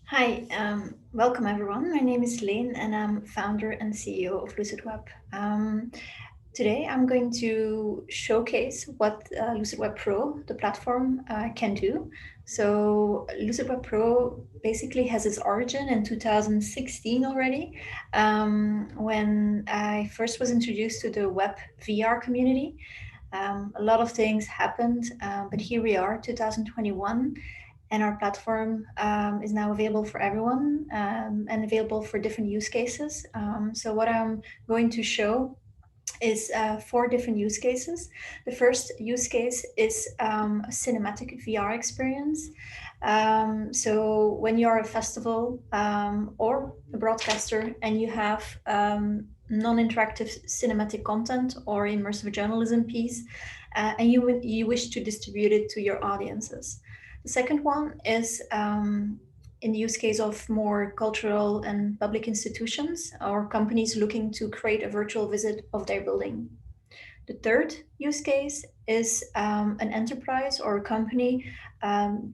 Hi, welcome everyone. My name is Leen and I'm founder and CEO of LucidWeb. Today I'm going to showcase what LucidWeb Pro, the platform, can do. So LucidWeb Pro basically has its origin in 2016 already, when I first was introduced to the web VR community. A lot of things happened, but here we are, 2021, and our platform is now available for everyone and available for different use cases. So what I'm going to show is four different use cases. The first use case is a cinematic VR experience. So when you're a festival or a broadcaster and you have non-interactive cinematic content or immersive journalism piece, and you wish to distribute it to your audiences. The second one is in the use case of more cultural and public institutions or companies looking to create a virtual visit of their building. The third use case is an enterprise or a company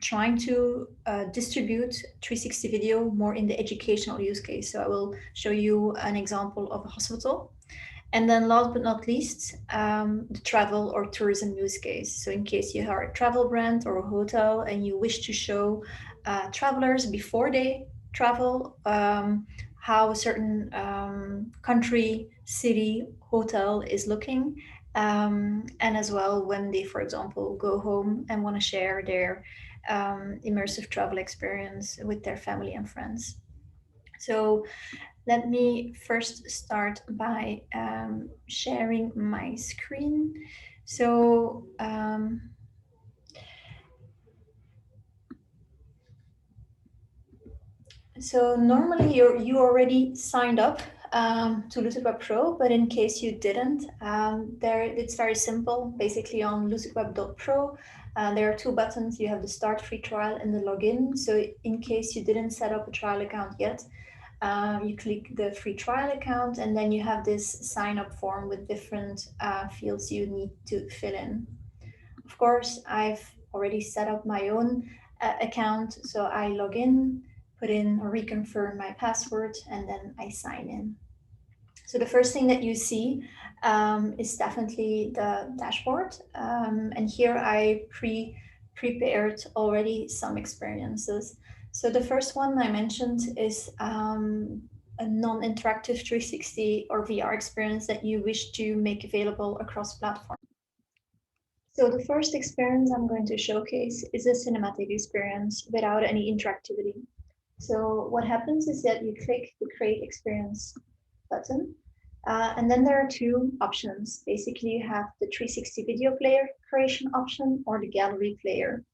trying to distribute 360 video more in the educational use case. So I will show you an example of a hospital. And then last but not least, the travel or tourism use case. So in case you are a travel brand or a hotel and you wish to show travelers before they travel how a certain country, city, hotel is looking. And as well when they, for example, go home and want to share their immersive travel experience with their family and friends. So let me first start by sharing my screen. So, so normally you already signed up to LucidWeb Pro, but in case you didn't, there it's very simple. Basically on lucidweb.pro, there are two buttons. You have the start free trial and the login. So in case you didn't set up a trial account yet, you click the free trial account and then you have this sign up form with different fields you need to fill in. Of course, I've already set up my own account, so I log in, put in or reconfirm my password, and then I sign in. So the first thing that you see is definitely the dashboard, and here I prepared already some experiences. So the first one I mentioned is a non-interactive 360 or VR experience that you wish to make available across platforms. So the first experience I'm going to showcase is a cinematic experience without any interactivity. So what happens is that you click the Create Experience button, and then there are two options. Basically, you have the 360 video player creation option or the gallery player.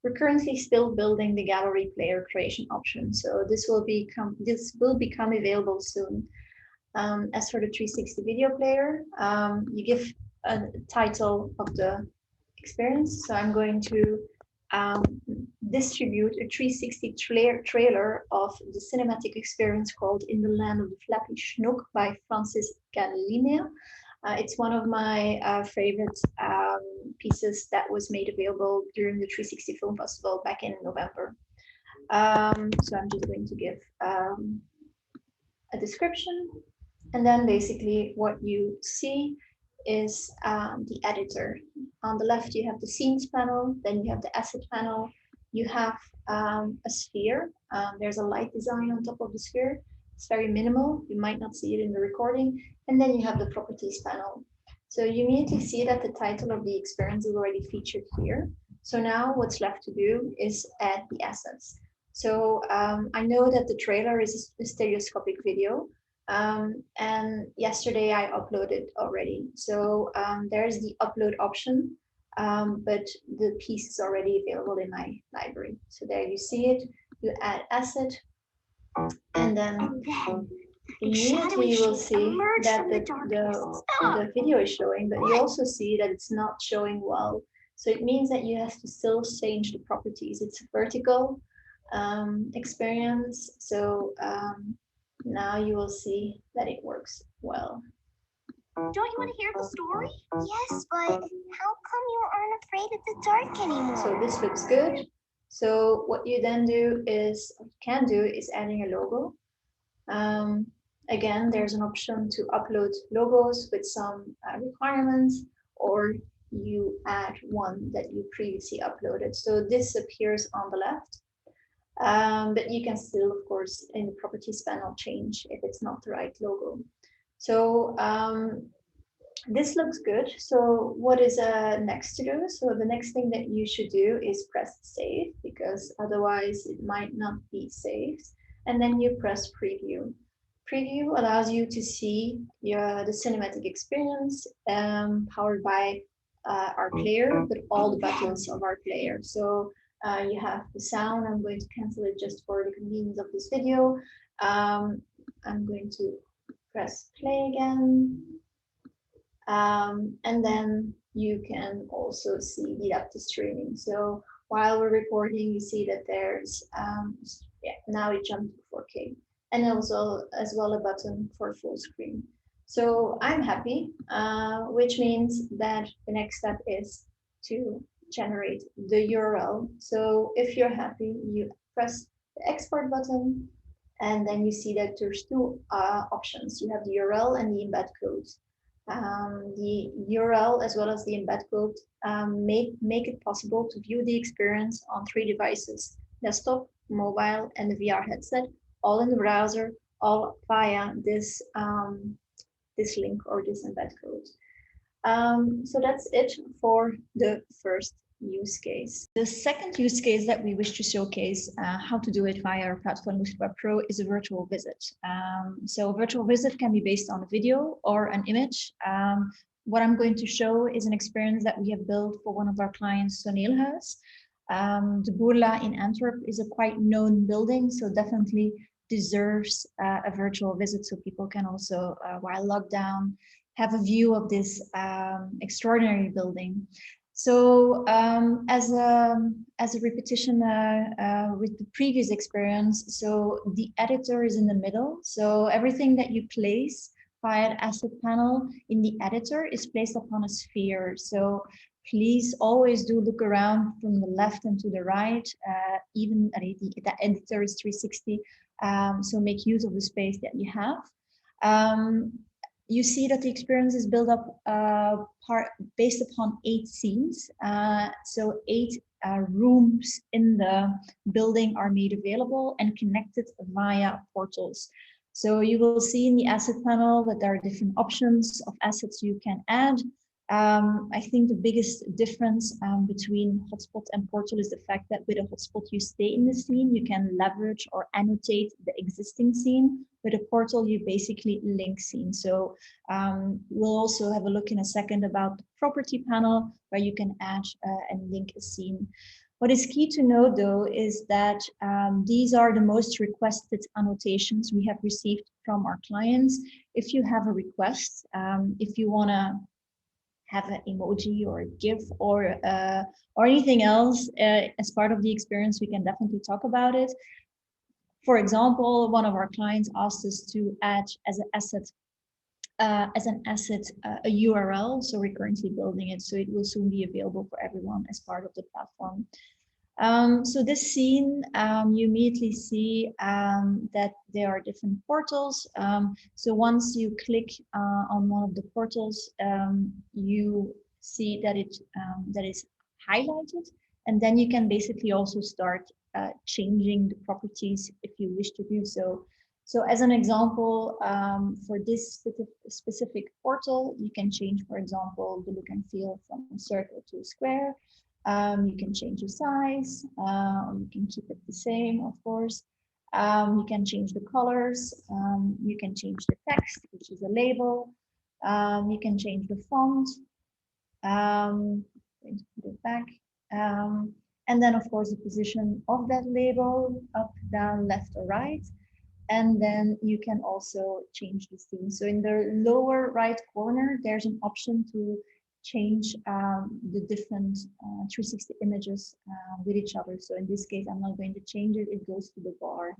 We're currently still building the gallery player creation option, so this will become available soon. As for the 360 video player, you give a title of the experience. So I'm going to um, distribute a 360 trailer of the cinematic experience called In the Land of the Flappy Schnook by Francis Gallinea. It's one of my favorite pieces that was made available during the 360 Film Festival back in November. So I'm just going to give a description, and then basically what you see is the editor. On the left, you have the scenes panel, then you have the asset panel, you have a sphere. There's a light design on top of the sphere. It's very minimal. You might not see it in the recording. And then you have the properties panel. So you immediately see that the title of the experience is already featured here. So now what's left to do is add the assets. So I know that the trailer is a stereoscopic video, and yesterday I uploaded already. So there's the upload option, but the piece is already available in my library. So there you see it, you add asset, and then immediately you will see that the video is showing, but you also see that it's not showing well. So it means that you have to still change the properties. It's a vertical experience. So now you will see that it works well. Don't you want to hear the story? Yes, but how come you aren't afraid of the dark anymore? So this looks good. So what you then do is, what you can do is adding a logo. Um, Again, there's an option to upload logos with some requirements, or you add one that you previously uploaded. So this appears on the left, but you can still, of course, in the properties panel change if it's not the right logo. So this looks good. So what is next to do? So the next thing that you should do is press save, because otherwise it might not be saved. And then you press preview. Preview allows you to see the cinematic experience powered by our player, but all the buttons of our player. So you have the sound. I'm going to cancel it just for the convenience of this video. I'm going to press play again. And then you can also see the adaptive streaming. So while we're recording, you see that there's, yeah, now it jumped to 4K, and also as well a button for full screen. So I'm happy, which means that the next step is to generate the URL. So if you're happy, you press the export button, and then you see that there's two options. You have the URL and the embed code. The URL as well as the embed code make it possible to view the experience on 3 devices: desktop, mobile, and the VR headset, all in the browser, all via this this link or this embed code. So that's it for the first use case. The second use case that we wish to showcase how to do it via our platform LucidWeb Pro is a virtual visit. So a virtual visit can be based on a video or an image. What I'm going to show is an experience that we have built for one of our clients, Toneelhuis. De Boerla in Antwerp is a quite known building, so definitely deserves a virtual visit, so people can also, while locked down, have a view of this extraordinary building. So as a repetition with the previous experience, so the editor is in the middle. So everything that you place via the asset panel in the editor is placed upon a sphere. So please always do look around from the left and to the right. Even the editor is 360, so make use of the space that you have. You see that the experience is built up based upon 8 scenes. So 8 rooms in the building are made available and connected via portals. So you will see in the asset panel that there are different options of assets you can add. I think the biggest difference between hotspot and portal is the fact that with a hotspot you stay in the scene, you can leverage or annotate the existing scene. With a portal, you basically link scenes. So we'll also have a look in a second about the property panel where you can add and link a scene. What is key to know though is that these are the most requested annotations we have received from our clients. If you have a request, if you want to have an emoji or a GIF or anything else as part of the experience, we can definitely talk about it. For example, one of our clients asked us to add as an asset a URL. So we're currently building it, so it will soon be available for everyone as part of the platform. So this scene, you immediately see that there are different portals. So once you click on one of the portals, you see that that is highlighted, and then you can basically also start changing the properties if you wish to do so. So as an example, for this specific portal, you can change, for example, the look and feel from a circle to a square. You can change the size, you can keep it the same, of course. You can change the colors, you can change the text, which is a label. You can change the font. I'm going to put it back. And then, of course, the position of that label, up, down, left, or right. And then you can also change the theme. So in the lower right corner, there's an option to change the different 360 images with each other. So in this case, I'm not going to change it. It goes to the bar.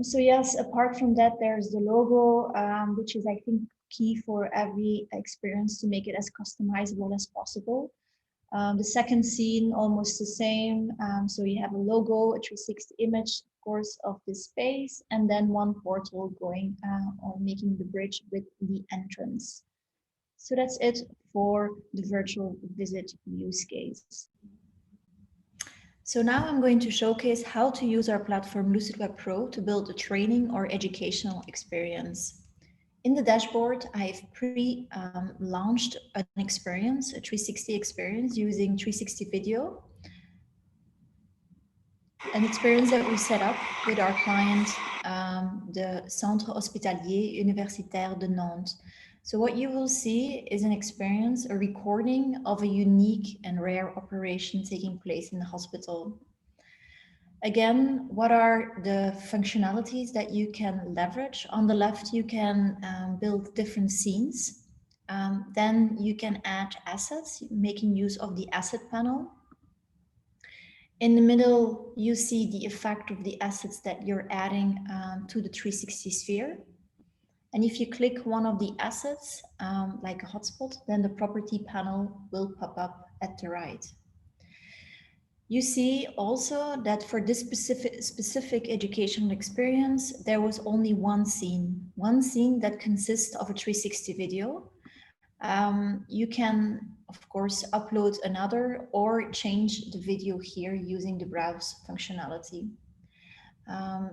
So yes, apart from that, there's the logo, which is, I think, key for every experience to make it as customizable as possible. The second scene, almost the same. So you have a logo, a 360 image, of course, of the space, and then one portal going or making the bridge with the entrance. So that's it for the virtual visit use case. So now I'm going to showcase how to use our platform LucidWeb Pro to build a training or educational experience. In the dashboard, I've pre-launched an experience, a 360 experience using 360 video, an experience that we set up with our client, the Centre Hospitalier Universitaire de Nantes. So what you will see is an experience, a recording of a unique and rare operation taking place in the hospital. Again, what are the functionalities that you can leverage? On the left, you can build different scenes. Then you can add assets, making use of the asset panel. In the middle, you see the effect of the assets that you're adding to the 360 sphere. And if you click one of the assets, like a hotspot, then the property panel will pop up at the right. You see also that for this specific educational experience, there was only one scene that consists of a 360 video. You can, of course, upload another or change the video here using the browse functionality.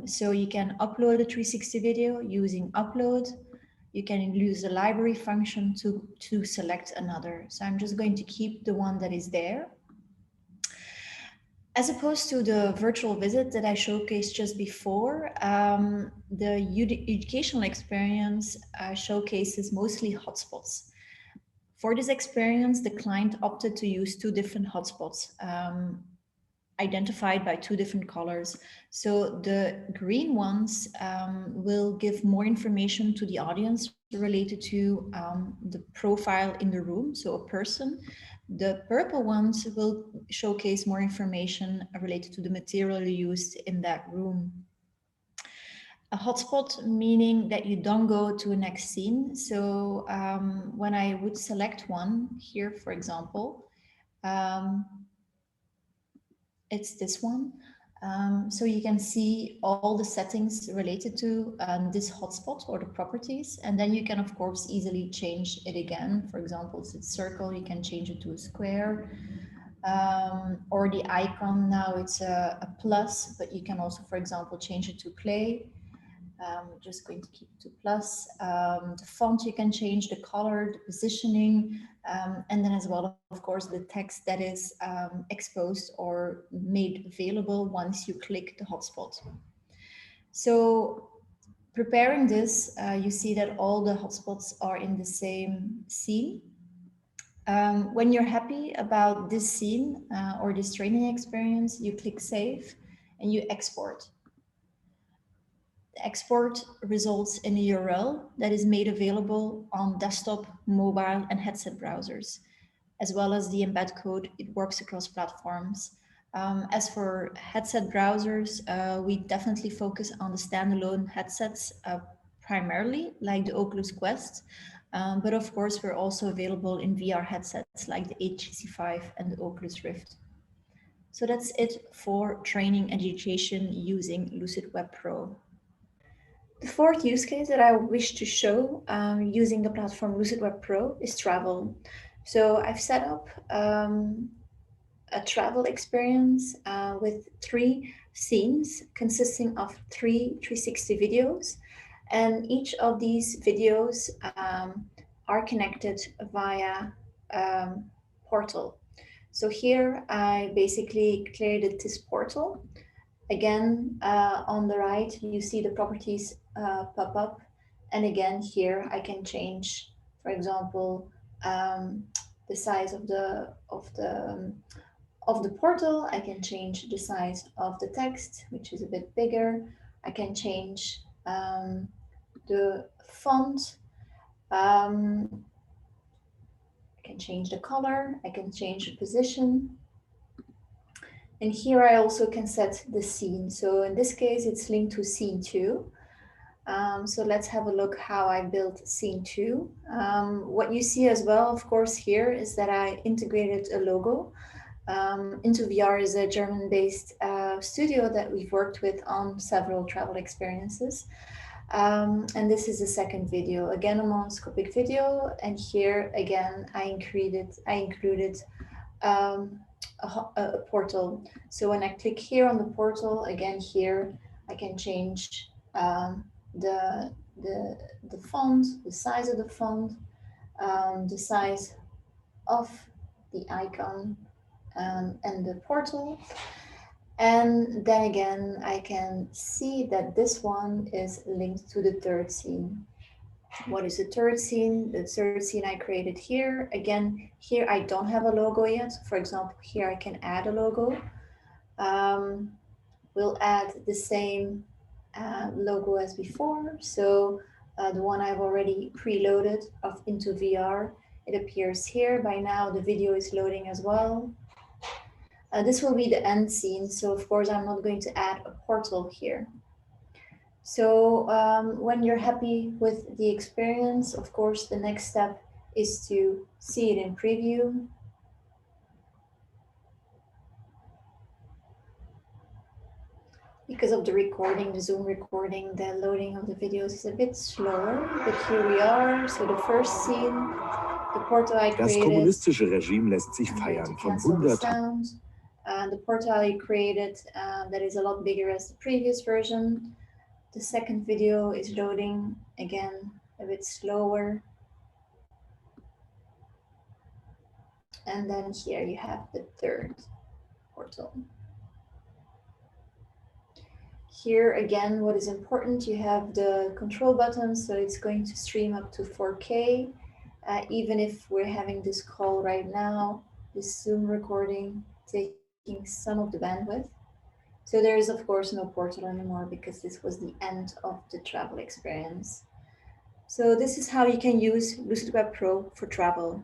So you can upload a 360 video using upload. You can use the library function to select another. So I'm just going to keep the one that is there. As opposed to the virtual visit that I showcased just before, the educational experience showcases mostly hotspots. For this experience, the client opted to use two different hotspots, identified by two different colors. So the green ones will give more information to the audience related to the profile in the room, so a person. The purple ones will showcase more information related to the material used in that room. A hotspot meaning that you don't go to a next scene. So when I would select one here, for example, it's this one. So you can see all the settings related to this hotspot or the properties. And then you can, of course, easily change it again. For example, it's a circle, you can change it to a square. Or the icon, now it's a plus, but you can also, for example, change it to play. Just going to keep it to plus. The font you can change, the color, the positioning, and then as well, of course, the text that is exposed or made available once you click the hotspot. So preparing this, you see that all the hotspots are in the same scene. When you're happy about this scene or this training experience, you click save and you export. The export results in a URL that is made available on desktop, mobile, and headset browsers, as well as the embed code. It works across platforms. As for headset browsers, we definitely focus on the standalone headsets primarily, like the Oculus Quest. But of course, we're also available in VR headsets like the HTC Vive and the Oculus Rift. So that's it for training and education using LucidWeb Pro. The fourth use case that I wish to show using the platform LucidWeb Pro is travel. So I've set up a travel experience with 3 scenes consisting of 3 360 videos. And each of these videos are connected via portal. So here I basically created this portal. Again, on the right, you see the properties pop up. And again, here I can change, for example, the size of the portal. I can change the size of the text, which is a bit bigger. I can change the font. I can change the color. I can change the position. And here I also can set the scene. So in this case, it's linked to scene 2. So let's have a look how I built scene 2. What you see as well, of course, here is that I integrated a logo. Into VR is a German-based studio that we've worked with on several travel experiences. And this is the second video, again a monoscopic video. And here again, I included a portal. So when I click here on the portal, again here, I can change the, the font, the size of the font, the size of the icon and the portal. And then again, I can see that this one is linked to the third scene. What is the third scene? The third scene I created here. Again, here I don't have a logo yet. For example, here I can add a logo. We'll add the same logo as before. So the one I've already preloaded into VR, it appears here. By now the video is loading as well. This will be the end scene. So of course I'm not going to add a portal here. So when you're happy with the experience, of course, the next step is to see it in preview. Because of the recording, the Zoom recording, the loading of the videos is a bit slower, but here we are. So the first scene, the portal I created. Das kommunistische Regime lässt sich feiern von Hunderttausenden. The portal I created that is a lot bigger as the previous version. The second video is loading, again, a bit slower. And then here you have the third portal. Here again, what is important, you have the control button, so it's going to stream up to 4K. Even if we're having this call right now, this Zoom recording taking some of the bandwidth. So there is of course no portal anymore because this was the end of the travel experience. So this is how you can use LucidWeb Pro for travel.